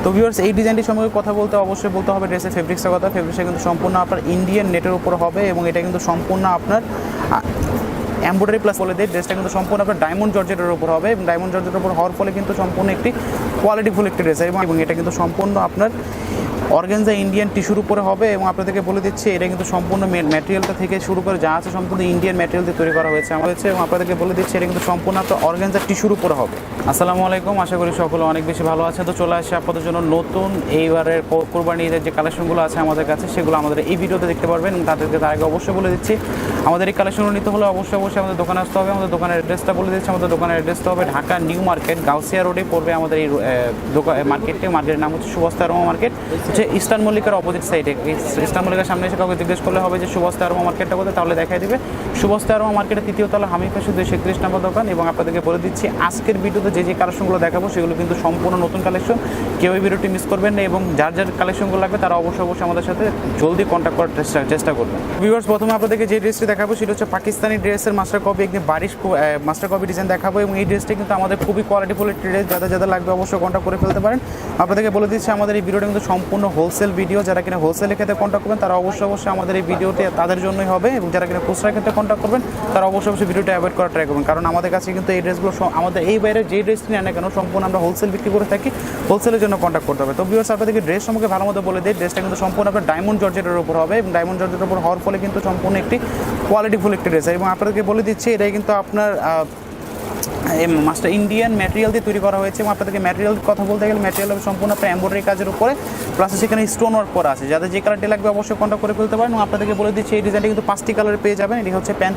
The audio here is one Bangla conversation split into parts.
তো ভিউয়ার্স এই ডিজাইনটির সম্পর্কে কথা বলতে অবশ্যই বলতে হবে ড্রেসের ফেব্রিক্সের কথা। ফেব্রিক্সটা কিন্তু সম্পূর্ণ আপনার ইন্ডিয়ান নেটের উপর হবে এবং এটা কিন্তু সম্পূর্ণ আপনার এমব্রয়ডারি প্লাস বলে দেয়। ড্রেসটা কিন্তু সম্পূর্ণ আপনার ডায়মন্ড জর্জেটের উপর হবে এবং ডায়মন্ড জর্জেটের উপর হওয়ার ফলে কিন্তু সম্পূর্ণ একটি কোয়ালিটিফুল একটি ড্রেস এবং এটা কিন্তু সম্পূর্ণ আপনার অর্গানজা ইন্ডিয়ান টিস্যুর উপরে হবে এবং আপনাদেরকে বলে দিচ্ছি এটা কিন্তু সম্পূর্ণ ম্যাটেরিয়ালটা থেকে শুরু করে যা আছে সম্পূর্ণ ইন্ডিয়ান ম্যাটেরিয়াল দিয়ে তৈরি করা হয়েছে এবং আপনাদেরকে বলে দিচ্ছি এটা কিন্তু সম্পূর্ণ আপনার অর্গানজা টিস্যুর উপরে হবে। আসসালামু আলাইকুম, আশা করি সকলে অনেক বেশি ভালো আছে। তো চলে আসছে আপনাদের জন্য নতুন এইবারের কোরবানি ঈদের যে কালেকশনগুলো আছে আমাদের কাছে সেগুলো আমাদের এই ভিডিওতে দেখতে পারবেন এবং তার আগে অবশ্যই বলে দিচ্ছি আমাদের এই কালেকশনগুলো নিতে হলে অবশ্যই আমাদের দোকানে আসতে হবে। আমাদের দোকানের অ্যাড্রেসটা বলে দিচ্ছি, আমাদের দোকানের অ্যাড্রেসটা হবে ঢাকা নিউ মার্কেট গাউসিয়া রোডে পড়বে আমাদের এই মার্কেটের নাম হচ্ছে সুবস্তা অ্যারোমা মার্কেট, হচ্ছে ইস্টার্ন মল্লিকার অপোজিট সাইডে। ইস্টার্ন মল্লিকার সামনে এসে কাউকে জিজ্ঞেস করলে হবে যে সুবস্তা অ্যারোমা মার্কেটটা কোথায়, তাহলে দেখাই দিবে সুবস্তা অ্যারোমা মার্কেটের তৃতীয় তলা হামিফা শুধু 36 নম্বর দোকান। এবং আপনাদেরকে বলে দিচ্ছি আজকের ভিডিওতে যে কালেকশনগুলো দেখাবো সেগুলো কিন্তু সম্পূর্ণ নতুন কালেকশন, কেউ এই ভিডিওটি মিস করবেন না এবং যার কালেকশনগুলো লাগবে তারা অবশ্যই আমাদের সাথে জলদি কন্ট্যাক্ট করার চেষ্টা করবেন। ভিউয়ার্স প্রথমে আপনাদেরকে যে ড্রেসটি দেখাবো সেটা হচ্ছে পাকিস্তানি ড্রেসের মাস্টার কপি, একটি বারিশ মাস্টার কপি ডিজাইন দেখাবো এবং এই ড্রেসটি কিন্তু আমাদের খুবই কোয়ালিটিফুল একটি ড্রেস, যাদের লাগবে অবশ্যই কন্ট্যাক্ট করে ফেলতে পারেন। আপনাদেরকে বলে দিচ্ছি আমাদের এই ভিডিওটা কিন্তু সম্পূর্ণ হোলসেল ভিডিও, যারা কিনা হোলসেলের ক্ষেত্রে কন্ট্যাক্ট করবেন তারা অবশ্যই আমাদের এই ভিডিওটি তাদের জন্যই হবে এবং যারা কিনা খুচরার ক্ষেত্রে কন্ট্যাক্ট করবেন তারা অবশ্যই ভিডিওটা অ্যাভয়েড করার ট্রাই করবেন, কারণ আমাদের কাছে কিন্তু এই ড্রেসগুলো আমাদের এই বাইরে যে ড্রেসটি নেয় না কেন সম্পূর্ণ আমরা হোলসেল বিক্রি করে থাকি, হোলসেলের জন্য কন্ট্যাক্ট করতে হবে। তো ভিউয়ার্স আপনাদেরকে ড্রেস সম্পর্কে ভালো মতো বলে দিই, ড্রেসটা কিন্তু সম্পূর্ণ আপনার ডায়মন্ড জর্জেটের উপর হবে এবং ডায়মন্ড জর্জেটের উপর হওয়ার ফলে কিন্তু সম্পূর্ণ একটি কোয়ালিটিফুল একটি ড্রেস এবং আপনাদেরকে বলে দিচ্ছি এটাই কিন্তু আপনার মাস্টার ইন্ডিয়ান ম্যাটেরিয়াল দিয়ে তৈরি করা হয়েছে এবং আপনাদেরকে ম্যাটেরিয়াল কথা বলতে গেলে ম্যাটেরিয়াল হবে সম্পূর্ণ আপনার এমব্রয়ডারি কাজের উপরে, প্লাস সেখানে স্টোন ওয়ার্ক করা আছে। যাদের যে কালারটি লাগবে অবশ্যই কন্ট্যাক্ট করে ফেলতে পারেন এবং আপনাদেরকে বলে দিচ্ছি এই ডিজাইনটি কিন্তু 5টি কালারে পেয়ে যাবেন। এটি হচ্ছে প্যান্ট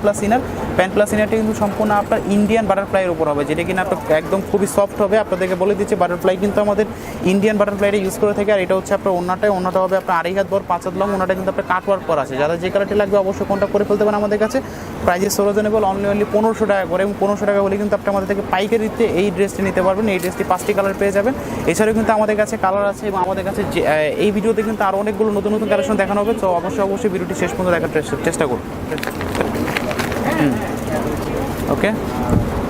প্লাস ইনারটি কিন্তু সম্পূর্ণ আপনার ইন্ডিয়ান বাটারফ্লাইয়ের উপর হবে, যেটা কিনা আপনার একদম খুবই সফট হবে। আপনাদেরকে বলে দিচ্ছি বাটারফ্লাই কিন্তু আমাদের ইন্ডিয়ান বাটারফ্লাইটা ইউজ করে থাকে। আর এটা হচ্ছে আপনার ওন্নাটা হবে আপনার 2.5 হাত বড় 5 হাত লং, ওন্নাটা কিন্তু আপনার কাট ওয়ার্ক করা আছে। যাদের যে কালারটি লাগবে অবশ্যই কন্ট্যাক্ট করে ফেলতে পারেন আমাদের কাছে। প্রাইস রিজনেবল, অনলি 1500 টাকা করে এবং 1500 টাকা হলে কিন্তু আপনি আমাদের থেকে পাইকারিতে এই ড্রেসটি নিতে পারবেন। এই ড্রেসটি 5টি কালার পেয়ে যাবেন। এছাড়াও কিন্তু আমাদের কাছে কালার আছে এবং আমাদের কাছে এই ভিডিওতে কিন্তু আরও অনেকগুলো নতুন কালেকশন দেখানো হবে। তো অবশ্যই ভিডিওটি শেষ পর্যন্ত দেখার চেষ্টা করুন। ওকে,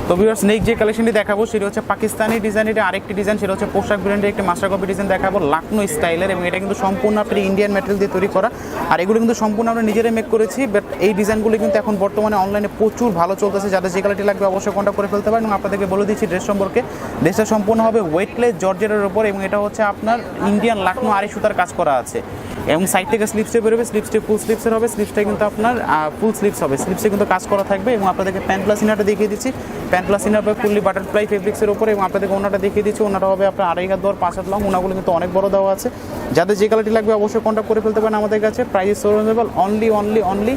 তো ভিউয়ার্স নেক্সট যে কালেকশনটি দেখাবো সেটা হচ্ছে পাকিস্তানি ডিজাইনের আরেকটি ডিজাইন, সেটা হচ্ছে পোশাক ব্র্যান্ডের একটি মাস্টার কপি ডিজাইন দেখাবো লাকনো স্টাইলের এবং এটা কিন্তু সম্পূর্ণ আপনার ইন্ডিয়ান ম্যাটেরিয়াল দিয়ে তৈরি করা। আর এগুলো কিন্তু সম্পূর্ণ আমরা নিজেরাই মেক করেছি, বাট এই ডিজাইনগুলো কিন্তু এখন বর্তমানে অনলাইনে প্রচুর ভালো চলতেছে। যাদের যে কালারটি লাগবে অবশ্যই কন্ট্যাক্ট করে ফেলতে পারেন এবং আপনাদেরকে বলে দিচ্ছি ড্রেস সম্পর্কে। ড্রেসটা সম্পূর্ণ হবে ওয়েটলেস জর্জেটের উপর এবং এটা হচ্ছে আপনার ইন্ডিয়ান লাকনো আড়ি সুতার কাজ করা আছে এবং সাইড থেকে স্লিপসে বেরোবে, স্লিপসটি ফুল স্লিপসের হবে, স্লিপসটা কিন্তু আপনার ফুল স্লিপস হবে, স্লিপসে কিন্তু কাজ করা থাকবে এবং আপনাদেরকে প্যান্ট প্লাস ইনারটা দেখিয়ে দিচ্ছি। প্যান্ট প্লাস ইনার হবে ফুললি বাটারফ্লাই ফেব্রিক্সের উপরে এবং আপনাদেরকে ওনাটা দেখিয়ে দিচ্ছি। ওনাটা হবে আপনার 2.5 হাত বড় 5 হাত লং, ওনাগুলো কিন্তু অনেক বড় দেওয়া আছে। যাদের যে কালারটি লাগবে অবশ্যই কন্ট্যাক্ট করে ফেলতে পারেন আমাদের কাছে। প্রাইস রিজনেবল, অনলি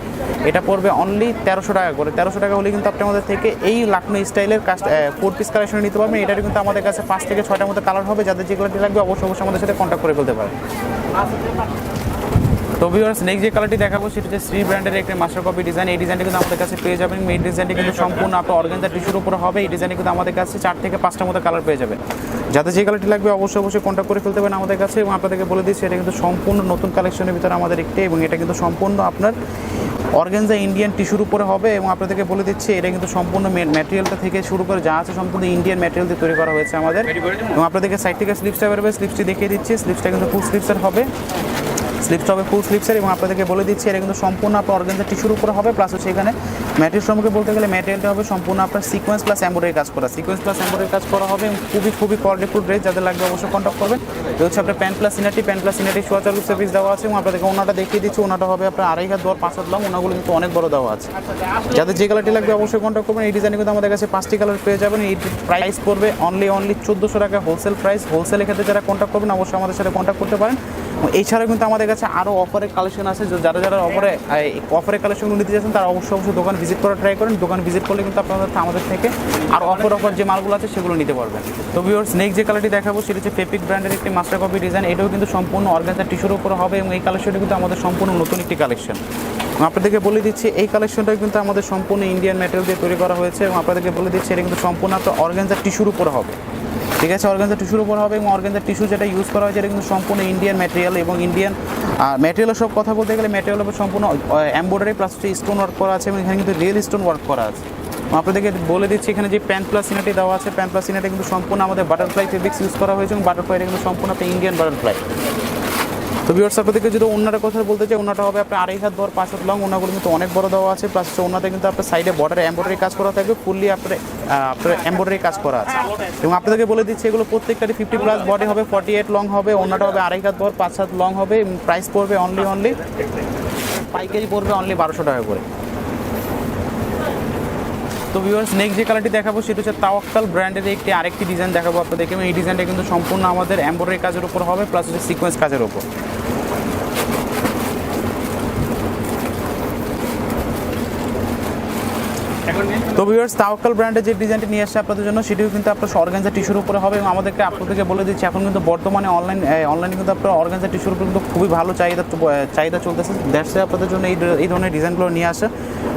এটা পড়বে অনলি 1300 টাকা করে। 1300 টাকা হলে কিন্তু আপনি আমাদের থেকে এই লাকনো স্টাইলের 4 পিস কালেকশন নিতে পারবেন। এটার কিন্তু আমাদের কাছে 5 থেকে 6টার মতো কালার হবে। যাদের যে কালারটি লাগবে অবশ্যই আমাদের সাথে কন্ট্যাক্ট করে ফেলতে পারেন। তো ভিউয়ার্স নেক্সট যে কালারটি দেখাবো সেটা হচ্ছে শ্রী ব্র্যান্ডের একটি মাস্টার কপি ডিজাইন। এই ডিজাইনটি কিন্তু আমাদের কাছে পেয়ে যাবেন। এই ডিজাইনটি কিন্তু সম্পূর্ণ আপনার অর্গানজা টিস্যুর উপর হবে। এই ডিজাইনটি কিন্তু আমাদের কাছে 4 থেকে 5টার মতো কালার পেয়ে যাবেন। যাদের যে কালারটি লাগবে অবশ্যই কন্ট্যাক্ট করে ফেলতে পারেন আমাদের কাছে এবং আপনাদেরকে বলে দিচ্ছি এটা কিন্তু সম্পূর্ণ নতুন কালেকশনের ভিতরে আমাদের একটি এবং এটা কিন্তু সম্পূর্ণ আপনার অর্গানজা ইন্ডিয়ান টিস্যুর উপরে হবে এবং আপনাদেরকে বলে দিচ্ছি এটা কিন্তু সম্পূর্ণ ম্যাটেরিয়ালটা থেকে শুরু করে যা আছে সম্পূর্ণ ইন্ডিয়ান ম্যাটেরিয়াল দিয়ে তৈরি করা হয়েছে আমাদের এবং আপনাদেরকে সাইড থেকে স্লিপসটা বেরোবে, স্লিপসটি দেখিয়ে দিচ্ছি। স্লিপসটা কিন্তু ফুল স্লিপসের হবে, স্লিপসটা হবে ফুল স্লিপসের এবং আপনাদেরকে বলে দিচ্ছি এটা কিন্তু সম্পূর্ণ আপনার অর্গানজা টিস্যুর উপরে হবে। প্লাস হচ্ছে এখানে ম্যাটেরিয়াল সম্পর্কে বলতে গেলে ম্যাটেরিয়ালটা হবে সম্পূর্ণ আপনার সিকোয়েন্স প্লাস এমব্রয়ডারি কাজ করা, কাজ করা হবে এবং খুবই কোয়ালিটিফুল ড্রেস। যাদের লাগবে অবশ্যই কন্ট্যাক্ট করবেন। এটা হচ্ছে আপনার প্যান্ট প্লাস ইনারটি সোয়াচার সার্ভিস দেওয়া আছে এবং আপনাদেরকে ওনাটা দেখিয়ে দিচ্ছি। ওনাটা হবে আপনার 2.5 হাত বড় 5 হাত লং, ওনাগুলো কিন্তু অনেক বড় দেওয়া আছে। যাদের যে কালারটি লাগবে অবশ্যই কন্ট্যাক্ট করবেন। এই ডিজাইনে কিন্তু আমাদের কাছে 5টি কালার পেয়ে যাবেন। এই প্রাইস পড়বে অনলি 1400 টাকা হোলসেল প্রাইস। হোলসেলের ক্ষেত্রে যারা কন্ট্যাক্ট করবেন অবশ্যই আমাদের সাথে কন্ট্যাক্ট করতে পারেন। এছাড়াও কিন্তু আমাদের কাছে আরও অফারের কালেকশন আছে। যারা অফারের কালেকশনগুলো নিতে চাচ্ছেন তারা অবশ্যই দোকান ভিজিট করার ট্রাই করেন। দোকান ভিজিট করলে কিন্তু আপনাদের আমাদের থেকে আরও অফার যে মালগুলো আছে সেগুলো নিতে পারবেন। তো ভিউয়ার্স নেক্সট যে কালারটি দেখাবো সেটা হচ্ছে ফেব্রিক ব্র্যান্ডের একটি মাস্টার কপি ডিজাইন। এটাও কিন্তু সম্পূর্ণ অর্গানজা টিস্যুর উপর হবে এবং এই কালেকশনটি কিন্তু আমাদের সম্পূর্ণ নতুন একটি কালেকশন। আপনাদেরকে বলে দিচ্ছি এই কালেকশনটা কিন্তু আমাদের সম্পূর্ণ ইন্ডিয়ান ম্যাটেরিয়াল দিয়ে তৈরি করা হয়েছে এবং আপনাদেরকে বলে দিচ্ছি এটা কিন্তু সম্পূর্ণ আপনার অর্গানজা টিস্যুর উপর হবে। ঠিক আছে, অর্গানজা টিস্যুর উপর হবে এবং অর্গানজা টিস্যু যেটা ইউজ করা হয়েছে এটা কিন্তু সম্পূর্ণ ইন্ডিয়ান ম্যাটেরিয়াল এবং ইন্ডিয়ান ম্যাটেরিয়ালের সব কথা বলতে গেলে ম্যাটেরিয়াল হবে সম্পূর্ণ এমব্রয়ডারি প্লাস স্টোন ওয়ার্ক করা আছে এবং এখানে কিন্তু রিয়েল স্টোন ওয়ার্ক করা আছে। আপনাদেরকে বলে দিচ্ছি এখানে যে প্যান্ট প্লাস ইনারটি দেওয়া আছে, প্যান্ট প্লাস ইনারটি কিন্তু সম্পূর্ণ আমাদের বাটারফ্লাই ফেব্রিক্স ইউজ করা হয়েছে এবং বাটারফ্লাইটা কিন্তু সম্পূর্ণ আপনার ইন্ডিয়ান বাটারফ্লাই। তো ভিউয়ার্স আপনাদেরকে যদি ওনার কথা বলতে চাই, ওনাটা হবে আপনার 2.5 হাত বড় 5 হাত লং, ওনাগুলো কিন্তু অনেক বড় দেওয়া আছে, প্লাস ওনাতে কিন্তু আপনার সাইডে বর্ডারে এমব্রয়ডারি কাজ করা থাকবে, ফুললি আপনার এমব্রয়ডারি কাজ করা আছে। এবং আপনাদেরকে বলে দিচ্ছি এগুলো প্রত্যেকটারই 50+ বডি হবে, 48 লং হবে, ওনাটা হবে 2.5 হাত বড় 5 হাত লং হবে। প্রাইস পড়বে অনলি পাইকারি পড়বে অনলি 1200 টাকা করে। তো ভিউয়ার্স নেক্সট যে কালারটি দেখাবো সেটা হচ্ছে তাওয়াক্কাল ব্র্যান্ডের আরেকটি ডিজাইন দেখাবো আপনাদেরকে, এবং এই ডিজাইনটা কিন্তু সম্পূর্ণ আমাদের এমব্রয়ডারি কাজের উপর হবে, প্লাস হচ্ছে সিকোয়েন্স কাজের উপর। তো ভিউয়ার্স তাওয়াক্কাল ব্র্যান্ডের যে ডিজাইনটি নিয়ে আসছে আপনাদের জন্য সেটিও কিন্তু আপনার অর্গানজা টিস্যুর উপরে হবে, এবং আপনাদেরকে বলে দিচ্ছি এখন কিন্তু বর্তমানে অনলাইনে কিন্তু আপনার অর্গানজা টিস্যুর উপরে কিন্তু খুবই ভালো চাহিদা চলতেছে, দ্যাটস আপনাদের জন্য এই ধরনের ডিজাইনগুলো নিয়ে আসা।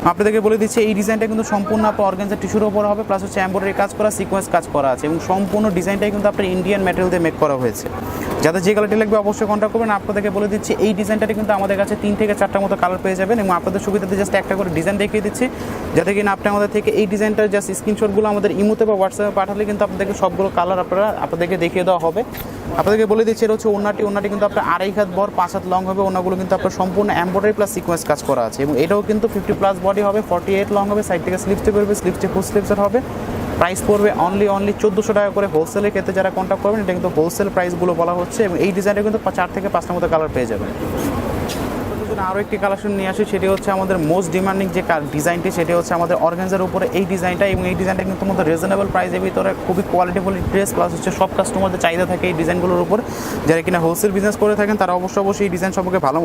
আপনাদেরকে বলে দিচ্ছি এই ডিজাইনটা কিন্তু সম্পূর্ণ আপনার অর্গানজা টিস্যুর উপর হবে, প্লাস হচ্ছে এমব্রয়ডারি কাজ করা, সিকোয়েন্স কাজ করা আছে, এবং সম্পূর্ণ ডিজাইনটাই কিন্তু আপনার ইন্ডিয়ান ম্যাটেরিয়াল দিয়ে মেক করা হয়েছে। যাদের যে কালারটি লাগবে অবশ্যই কন্ট্যাক্ট করবেন। আপনাদেরকে বলে দিচ্ছি এই ডিজাইনটাতে কিন্তু আমাদের কাছে 3 থেকে 4টা মতো কালার পেয়ে যাবেন, এবং আপনাদের সুবিধাতে জাস্ট একটা করে ডিজাইন দেখিয়ে দিচ্ছি, যাতে কিনা আপনি আমাদের থেকে এই ডিজাইনটার জাস্ট স্ক্রিনশটগুলো আমাদের ইমোতে বা হোয়াটসঅ্যাপে পাঠালে কিন্তু আপনাদেরকে সবগুলো কালার আপনাদেরকে দেখিয়ে দেওয়া হবে। আপনাদেরকে বলে দিচ্ছি এটা হচ্ছে ওনাটি কিন্তু আপনার 2.5 হাত বড় 5 হাত লং হবে, ওনাগুলো কিন্তু আপনার সম্পূর্ণ এমব্রয়ডারি প্লাস সিকোয়েন্স কাজ করা আছে, এবং এটাও কিন্তু 50+ বডি হবে, 48 লং হবে, সাইড থেকে স্লিপসে বেরোবে, স্লিপসে ফুল স্লিপসের হবে। প্রাইস পড়বে অনলি 1400 টাকা করে। হোলসেলের ক্ষেত্রে যারা কন্ট্যাক্ট করবেন এটা কিন্তু হোলসেল প্রাইসগুলো বলা হচ্ছে, এবং এই ডিজাইনটা কিন্তু 4 থেকে 5টার মতো কালার পেয়ে যাবেন। আরও একটি কালেকশন নিয়ে আসি, সেটি হচ্ছে আমাদের মোস্ট ডিমান্ডিং যে ডিজাইনটি, সেটি হচ্ছে আমাদের অর্গানজার উপরে এই ডিজাইনটা, এবং এই ডিজাইনটা কিন্তু আমাদের রিজনেবল প্রাইসের ভিতরে খুবই কোয়ালিটিফুল ড্রেস, প্লাস হচ্ছে সব কাস্টমারদের চাহিদা থাকে এই ডিজাইনগুলোর উপর। যারা কিনা হোলসেল বিজনেস করে থাকেন তারা অবশ্যই এই ডিজাইন সম্পর্কে ভালো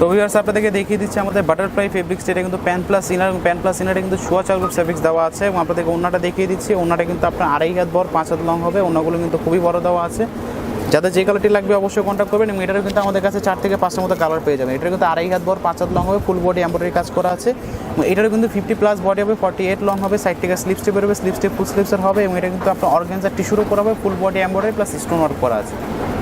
তো ভিউয়ার্স আপনাদেরকে দেখিয়ে দিচ্ছি আমাদের বাটারফ্লাই ফেব্রিক্স, যেটা কিন্তু প্যান্ট প্লাস ইনার, এবং প্যান্ট প্লাস ইনারে কিন্তু সোয়া 4 গ্রুপ ফেব্রিক্স দেওয়া আছে, এবং আপনাদেরকে ওনাটা দেখিয়ে দিচ্ছি। ওনাটা কিন্তু আপনার 2.5 হাত বড় 5 হাত লং হবে, ওনাগুলো কিন্তু খুবই বড় দেওয়া আছে। যাদের যে কালারটি লাগবে অবশ্যই কন্ট্যাক্ট করবেন, এবং এটারও কিন্তু আমাদের কাছে 4 থেকে 5টার মতো কালার পেয়ে যাবেন। এটা কিন্তু 2.5 হাত বড় 5 হাত লং হবে, ফুল বডি এমব্রয়ডারি কাজ করা আছে, এবং এটারও কিন্তু 50+ বডি হবে, 48 লং হবে, সাইড থেকে স্লিপসে বেরোবে, স্লিপসে ফুল স্লিপসের হবে, এবং এটা কিন্তু আপনার অর্গানজা টিস্যুর উপর হবে, full body embroidery plus stone work করা আছে।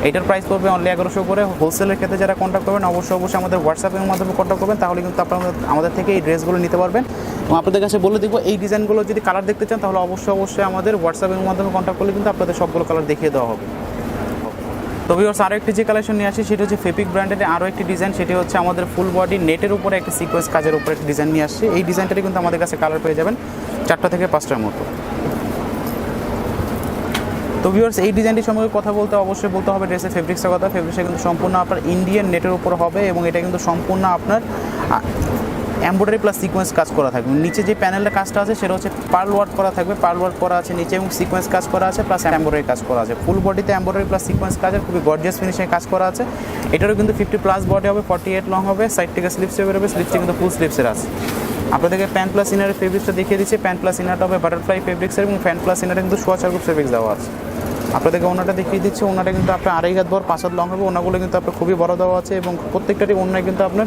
এটার প্রাইস পড়বে অনলি 1100 করে। হোলসেলের ক্ষেত্রে যারা কন্ট্যাক্ট করবেন অবশ্যই আমাদের হোয়াটসঅ্যাপের মাধ্যমে কন্ট্যাক্ট করবেন, তাহলে কিন্তু আপনারা আমাদের থেকে এই ড্রেসগুলো নিতে পারবেন। এবং আপনাদের কাছে বলে দিব এই ডিজাইনগুলো যদি কালার দেখতে চান তাহলে অবশ্যই আমাদের হোয়াটসঅ্যাপের মাধ্যমে কন্ট্যাক্ট করলে কিন্তু আপনাদের সবগুলো কালার দেখিয়ে দেওয়া হবে। তো ভিউয়ার্স আরও একটি যে কালেকশন নিয়ে আসি সেটা হচ্ছে ফেব্রিক ব্র্যান্ডের আরও একটি ডিজাইন, সেটি হচ্ছে আমাদের ফুল বডি নেটের উপরে একটা সিকোয়েন্স কাজের উপরে একটা ডিজাইন নিয়ে আসছে। এই ডিজাইনটাতে কিন্তু আমাদের কাছে কালার পেয়ে যাবেন 4টা থেকে 5টার মতো। তো ভিউয়ার্স এই ডিজাইনটি সম্পর্কে কথা বলতে হবে ড্রেসের ফেব্রিক্সের কথা। ফেব্রিক্সটা কিন্তু সম্পূর্ণ আপনার ইন্ডিয়ান নেটের উপর হবে, এবং এটা কিন্তু সম্পূর্ণ আপনার এমব্রয়ডারি প্লাস সিকোয়েন্স কাজ করা থাকবে। নিচে যে প্যানেলের কাজটা আছে সেটা হচ্ছে পার্ল ওয়ার্ক করা থাকবে, পার্ল ওয়ার্ক করা আছে নিচে, এবং সিকোয়েন্স কাজ করা আছে প্লাস এমব্রয়ডারি কাজ করা আছে। ফুল বডিতে এমব্রয়ডারি প্লাস সিকোয়েন্স কাজের খুবই গর্জিয়াস ফিনিশিংয়ে কাজ করা আছে। এটারও কিন্তু 50+ বডি হবে, 48 লং হবে, সাইড থেকে স্লিপসে বেরোবে, স্লিপসে কিন্তু ফুল স্লিপসের আছে। আপনাদেরকে প্যান্ট প্লাস ইনারের ফেব্রিক্সটা দেখিয়ে দিচ্ছি। প্যান্ট প্লাস ইনারটা হবে বাটারফ্লাই ফেব্রিক্সের, এবং প্যান্ট প্লাস ইনারে কিন্তু সোয়া 4 গ্রুপ ফেব্রিক্স দেওয়া আছে। আপনাদেরকে ওনাটা দেখিয়ে দিচ্ছি। ওনাটা কিন্তু আপনার 2.5 হাত বড় 5 হাত লং হবে, ওনাগুলো কিন্তু আপনার খুবই বড় দেওয়া আছে, এবং প্রত্যেকটারই ওনায় কিন্তু আপনার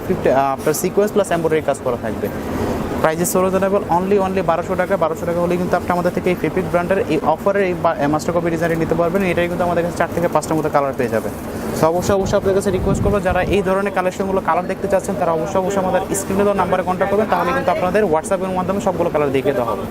আপনার সিকোয়েন্স প্লাস এমব্রয়ডারি কাজ করা থাকবে। প্রাইসেস রিজনেবল অনলি 1200 টাকা। 1200 টাকা হলে কিন্তু আপনি আমাদের থেকে এই ফেব্রিক ব্র্যান্ডের এই অফারের এই মাস্টার কপি ডিজাইনটি নিতে পারবেন। এটাই কিন্তু আমাদের কাছে 4 থেকে 5টার মতো কালার পেয়ে যাবে। সো অবশ্যই আপনাদের কাছে রিকোয়েস্ট করবো যারা এই ধরনের কালেকশনগুলো কালার দেখতে চাচ্ছেন তারা অবশ্যই আমাদের স্ক্রিনে দেওয়া নাম্বারে কন্ট্যাক্ট করবেন, তাহলে কিন্তু আপনাদের হোয়াটসঅ্যাপের মাধ্যমে সবগুলো কালার দেখিয়ে দেওয়া হবে।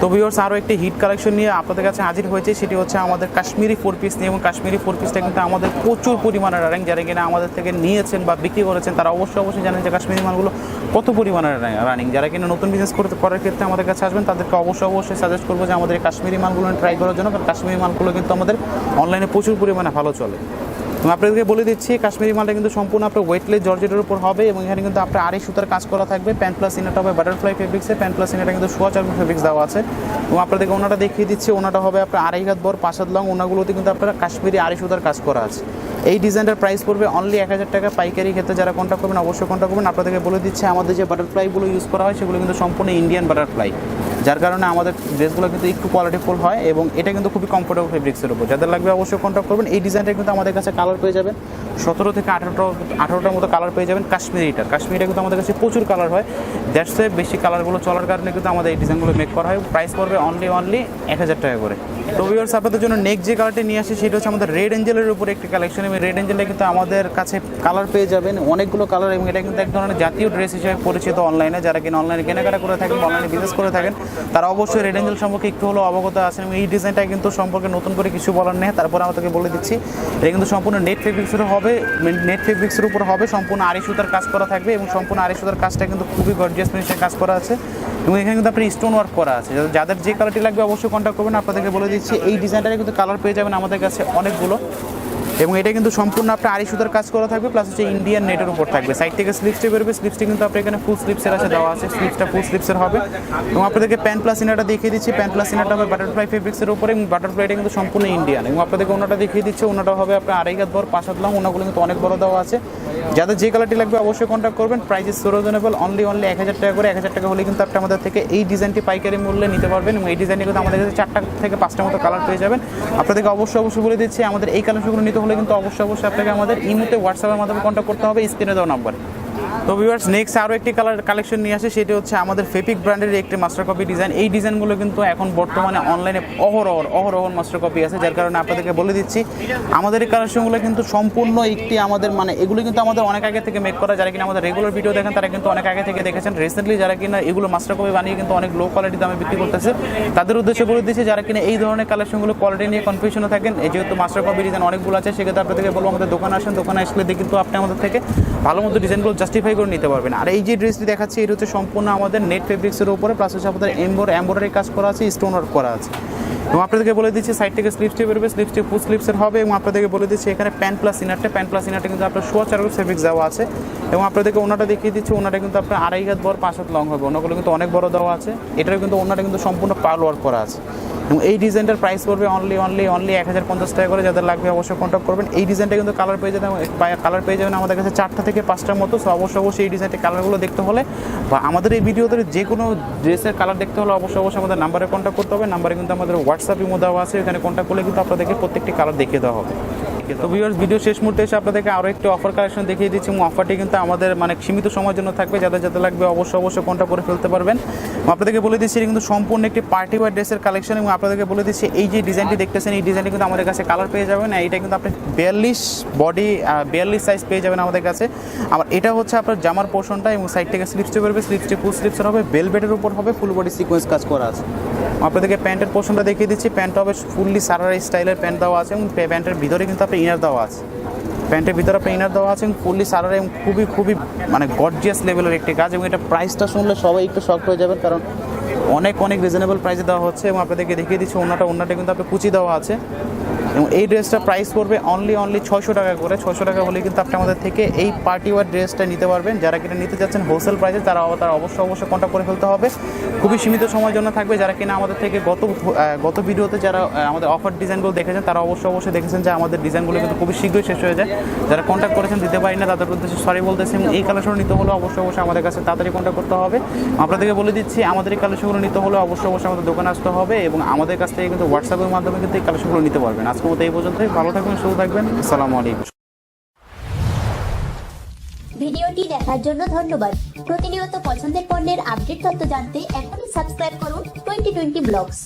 তো ভিউয়ার্স আরও একটি হিট কালেকশন নিয়ে আপনাদের কাছে হাজির হয়েছে, সেটি হচ্ছে আমাদের কাশ্মীরি 4 পিস নিয়ে, এবং কাশ্মীরি 4 পিসটা কিন্তু আমাদের প্রচুর পরিমাণে রানিং। যারা কিনা আমাদের থেকে নিয়েছেন বা বিক্রি করেছেন তারা অবশ্যই জানেন যে কাশ্মীরি মালগুলো কত পরিমাণে রানিং। যারা কিনা নতুন বিজনেস করার ক্ষেত্রে আমাদের কাছে আসবেন তাদেরকে অবশ্যই সাজেস্ট করবো যে আমাদের এই কাশ্মীরি মালগুলো ট্রাই করার জন্য, কারণ কাশ্মীরি মালগুলো কিন্তু আমাদের অনলাইনে প্রচুর পরিমাণে ভালো চলে। এবং আপনাদেরকে বলে দিচ্ছি কাশ্মীরি মালটা কিন্তু সম্পূর্ণ আপনার ওয়েটলেস জর্জেটের উপর হবে, এবং এখানে কিন্তু আপনার আড়াই সুতার কাজ করা থাকবে। প্যান্ট প্লাস ইনারটা হবে বাটারফ্লাই ফেব্রিক্সে, প্যান্ট প্লাস ইনারটা কিন্তু সোয়া 4 গ্রুপ ফেব্রিক্স দেওয়া আছে। এবং আপনাদেরকে ওনাটা দেখিয়ে দিচ্ছি। ওনাটা হবে আপনার 2.5 হাত বড় 5 হাত লং, ওনাগুলোতে কিন্তু আপনার কাশ্মীরি আড়াই সুতার কাজ করা আছে। এই ডিজাইনটার প্রাইস পড়বে অনলি 1000 টাকা। পাইকারি ক্ষেত্রে যারা কন্ট্যাক্ট করবেন অবশ্যই কন্ট্যাক্ট করবেন। আপনাদেরকে বলে দিচ্ছি আমাদের যে বাটারফ্লাইগুলো ইউজ করা হয় সেগুলো কিন্তু সম্পূর্ণ ইন্ডিয়ান বাটারফ্লাই, যার কারণে আমাদের ড্রেসগুলো কিন্তু একটু কোয়ালিটিফুল হয় এবং এটা কিন্তু খুবই কমফোর্টেবল ফেব্রিক্সের উপর। যাদের লাগবে অবশ্যই কন্ট্যাক্ট করবেন। এই ডিজাইনটা কিন্তু আমাদের কাছে কালার পেয়ে যাবেন 17 থেকে 18টার মতো কালার পেয়ে যাবেন। কাশ্মীরিটা কিন্তু আমাদের কাছে প্রচুর কালার হয়, দ্যাটস ওয়ে বেশি কালারগুলো চলার কারণে কিন্তু আমাদের এই ডিজাইনগুলো মেক করা হয়। প্রাইস পড়বে অনলি 1000 টাকা করে। তো ভিউয়ার্স, আপনাদের জন্য নেক্সট যে কালারটি নিয়ে আসি সেটা হচ্ছে আমাদের রেড এঞ্জেলের উপর একটি কালেকশন। এবং রেড এঞ্জেলটা কিন্তু আমাদের কাছে কালার পেয়ে যাবেন অনেকগুলো কালার, এবং এটা কিন্তু এক ধরনের জাতীয় ড্রেস হিসেবে পরিচিত অনলাইনে। যারা কিনা অনলাইনে কেনাকাটা করে থাকেন, অনলাইনে বিজনেস করে থাকেন, তারা অবশ্যই রেড এঞ্জেল সম্পর্কে একটু হলেও অবগত আছেন। এবং এই ডিজাইনটা কিন্তু সম্পর্কে নতুন করে কিছু বলার নেই, তারপরে আমাদেরকে বলে দিচ্ছি। এটা কিন্তু সম্পূর্ণ নেট ফেব্রিক্সের হবে, নেট ফেব্রিক্সের উপর হবে, সম্পূর্ণ আড়ি সুতার কাজ করা থাকবে এবং সম্পূর্ণ আড়ি সুতার কাজটা কিন্তু খুবই গর্জিয়াস ফিনিশিং কাজ করা আছে এবং এখানে কিন্তু আপনার স্টোন ওয়ার্ক করা আছে। যাদের যে কালারটি লাগবে অবশ্যই কন্ট্যাক্ট করবেন। আপনাদেরকে বলে দিচ্ছি এই ডিজাইনটারে কিন্তু কালার পেয়ে যাবেন আমাদের কাছে অনেকগুলো, এবং এটা কিন্তু সম্পূর্ণ আপনার আড়ি সুতার কাজ করা থাকবে, প্লাস হচ্ছে ইন্ডিয়ান নেটের উপর থাকবে। সাইড থেকে স্লিপসটি বেরোবে, স্লিপসটি কিন্তু আপনার এখানে ফুল স্লিপসের আছে দেওয়া আছে, স্লিপসটা ফুল স্লিপসের হবে। এবং আপনাদেরকে প্যান্ট প্লাস ইনারটা দেখিয়ে দিচ্ছি। প্যান্ট প্লাস ইনারটা হবে বাটারফ্লাই ফেব্রিক্সের উপরে, এবং বাটারফ্লাইটা কিন্তু সম্পূর্ণ ইন্ডিয়ান। এবং আপনাদেরকে ওনাটা দেখিয়ে দিচ্ছে, ওনাটা হবে আপনার 2.5 হাত বড় 5 হাত লং, ওনাগুলো কিন্তু অনেক বড় দেওয়া আছে। যাদের যে কালারটি লাগবে অবশ্যই কন্ট্যাক্ট করবেন। Price is so reasonable, only 1000 টাকা করে। 1000 টাকা হলে কিন্তু আপনি আমাদের থেকে এই ডিজাইনটি পাইকারি মূল্যে নিতে পারবেন। এবং এই ডিজাইনটি কিন্তু আমাদের কাছে 4টা থেকে 5টা মতো কালার পেয়ে যাবেন। আপনাদেরকে অবশ্যই বলে দিচ্ছি, আমাদের এই কালেকশনগুলো নিতে হলে কিন্তু অবশ্যই আপনাকে আমাদের ইমোতে হোয়াটসঅ্যাপের মাধ্যমে কন্ট্যাক্ট করতে হবে স্ক্রিনে দেওয়া নাম্বারে। তো ভিউয়ার্স, নেক্সট আরও একটি কালেকশন নিয়ে আসে, সেটি হচ্ছে আমাদের ফেপিক ব্র্যান্ডের একটি মাস্টার কপি ডিজাইন। এই ডিজাইনগুলো কিন্তু এখন বর্তমানে অনলাইনে অহরহ মাস্টার কপি আছে, যার কারণে আপনাদেরকে বলে দিচ্ছি আমাদের এই কালেকশনগুলো কিন্তু সম্পূর্ণ একটি আমাদের এগুলো কিন্তু আমাদের অনেক আগে থেকে মেক করা। যারা কিনা আমাদের রেগুলার ভিডিও দেখেন তারা কিন্তু অনেক আগে থেকে দেখেছেন। রিসেন্টলি যারা কিনা এগুলো মাস্টার কপি বানিয়ে কিন্তু অনেক লো কোয়ালিটি দামে বিক্রি করতেছে, তাদের উদ্দেশ্যে বলে দিচ্ছি যারা কিনা এই ধরনের কালেকশনগুলো কোয়ালিটি নিয়ে কনফিউশনে থাকেন। এই যেহেতু মাস্টার কপি ডিজাইন অনেকগুলো আছে, সেক্ষেত্রে আপনাদেরকে বলবো আমাদের দোকানে আসেন, দোকানে আসলে কিন্তু আপনি আমাদের থেকে ভালো মতো ডিজাইনগুলো জাস্টিফাই করে নিতে পারবেন। আর এই যে ড্রেসটি দেখাচ্ছি এটা হচ্ছে সম্পূর্ণ আমাদের নেট ফেব্রিক্সের উপরে, প্লাস হচ্ছে আমাদের এমব্রয়ডারি কাজ করা আছে, স্টোন ওয়ার্ক করা আছে। এবং আপনাদেরকে বলে দিচ্ছি সাইড থেকে স্লিপসটি বেরোবে, স্লিপসটি ফুল স্লিপসের হবে। এবং আপনাদেরকে বলে দিচ্ছি এখানে প্যান্ট প্লাস ইনারটা কিন্তু আপনার সোয়া 4 ফেব্রিক্স দেওয়া আছে। এবং আপনাদেরকে ওনাটা দেখিয়ে দিচ্ছি, ওনাটা কিন্তু আপনার 2.5 হাত বড় 5 হাত লং হবে, ওনাগুলো কিন্তু অনেক বড় দেওয়া আছে। এটার কিন্তু ওনাটা কিন্তু সম্পূর্ণ পার্ল ওয়ার্ক করা আছে। এবং এই ডিজাইনটার প্রাইস পড়বে অনলি 1050 টাকা করে। যাদের লাগবে অবশ্যই কন্ট্যাক্ট করবেন। এই ডিজাইনটা কিন্তু কালার পেয়ে যাবেন আমাদের কাছে 4টা থেকে 5টার মতো। সো অবশ্যই এই ডিজাইনটির কালারগুলো দেখতে হলে বা আমাদের এই ভিডিওতে যে কোনো ড্রেসের কালার দেখতে হলে অবশ্যই আমাদের নাম্বারে কন্ট্যাক্ট করতে হবে। নাম্বারে কিন্তু আমাদের হোয়াটসঅ্যাপ ইমো দেওয়া আছে, এখানে কন্ট্যাক্ট করলে কিন্তু আপনাদেরকে প্রত্যেকটি কালার দেখিয়ে দেওয়া হবে। তো ভিউয়ার্স, ভিডিও শেষ মুহূর্তে এসে আপনাদেরকে আরও একটি অফার কালেকশন দেখিয়ে দিচ্ছি, এবং অফারটি কিন্তু আমাদের সীমিত সময়ের জন্য থাকবে। যাদের লাগবে অবশ্যই কন্ট্যাক্ট করে ফেলতে পারবেন। আপনাদেরকে বলে দিচ্ছি এটা কিন্তু সম্পূর্ণ একটি পার্টি ওয়্যার ড্রেসের কালেকশন। এবং আপনাদেরকে বলে দিচ্ছি এই যে ডিজাইনটি দেখতেছেন, এই ডিজাইনটি কিন্তু আমাদের কাছে কালার পেয়ে যাবেন। এইটা কিন্তু আপনি 42 সাইজ পেয়ে যাবেন আমাদের কাছে। আবার এটা হচ্ছে আপনার জামার পোর্শনটা, এবং সাইড থেকে স্লিপসটি বেরোবে, স্লিপসটি ফুল স্লিপসের হবে, বেলভেটের উপর হবে, ফুল বডি সিকোয়েন্স কাজ করা আছে। আপনাদেরকে প্যান্টের পোর্শনটা দেখিয়ে দিচ্ছি। প্যান্ট হবে ফুললি সারারা স্টাইলের প্যান্ট দেওয়া আছে, এবং প্যান্টের ভিতরে কিন্তু আপনার ইনার দেওয়া আছে। প্যান্টের ভিতরে আপনার ইনার দেওয়া আছে এবং ফুললি সারারা, এবং খুবই গর্জিয়াস লেভেলের একটি কাজ। এবং এটা প্রাইসটা শুনলে সবাই একটু শক হয়ে যাবেন, কারণ অনেক রিজনেবল প্রাইসে দেওয়া হচ্ছে। এবং আপনাদেরকে দেখিয়ে দিচ্ছি ওনাটা কিন্তু আপনার কুচি দেওয়া আছে। এবং এই ড্রেসটা প্রাইস পড়বে অনলি 600 টাকা করে। 600 টাকা হলে কিন্তু আপনি আমাদের থেকে এই পার্টি ওয়ার ড্রেসটা নিতে পারবেন। যারা কিনা নিতে যাচ্ছেন হোলসেল প্রাইসে তারা অবশ্যই কন্ট্যাক্ট করে ফেলতে হবে। খুবই সীমিত সময়ের জন্য থাকবে। যারা কিনা আমাদের থেকে গত ভিডিওতে যারা আমাদের অফার ডিজাইনগুলো দেখেছেন তারা অবশ্যই দেখেছেন যে আমাদের ডিজাইনগুলো কিন্তু খুবই শীঘ্রই শেষ হয়ে যায়। যারা কন্ট্যাক্ট করেছেন দিতে পারি না তাদের উদ্দেশ্যে সরি বলতেছি। এবং এই কালেকশন নিতে হলে অবশ্যই আমাদের কাছে তাড়াতাড়ি কন্ট্যাক্ট করতে হবে। আপনাদেরকে বলে দিচ্ছি আমাদের এই কালেকশনগুলো নিতে হলে অবশ্যই আমাদের দোকানে আসতে হবে, এবং আমাদের কাছ থেকে কিন্তু হোয়াটসঅ্যাপের মাধ্যমে কিন্তু এই কালেকশনগুলো নিতে পারবেন। আজকের মতো এই পর্যন্তই। ভালো থাকবেন, সুস্থ থাকবেন। আসসালামু আলাইকুম। ভিডিওটি দেখার জন্য ধন্যবাদ। প্রতিনিয়ত পছন্দের পণ্যের আপডেট তথ্য জানতে এখনই সাবস্ক্রাইব করুন 2020 ব্লগস।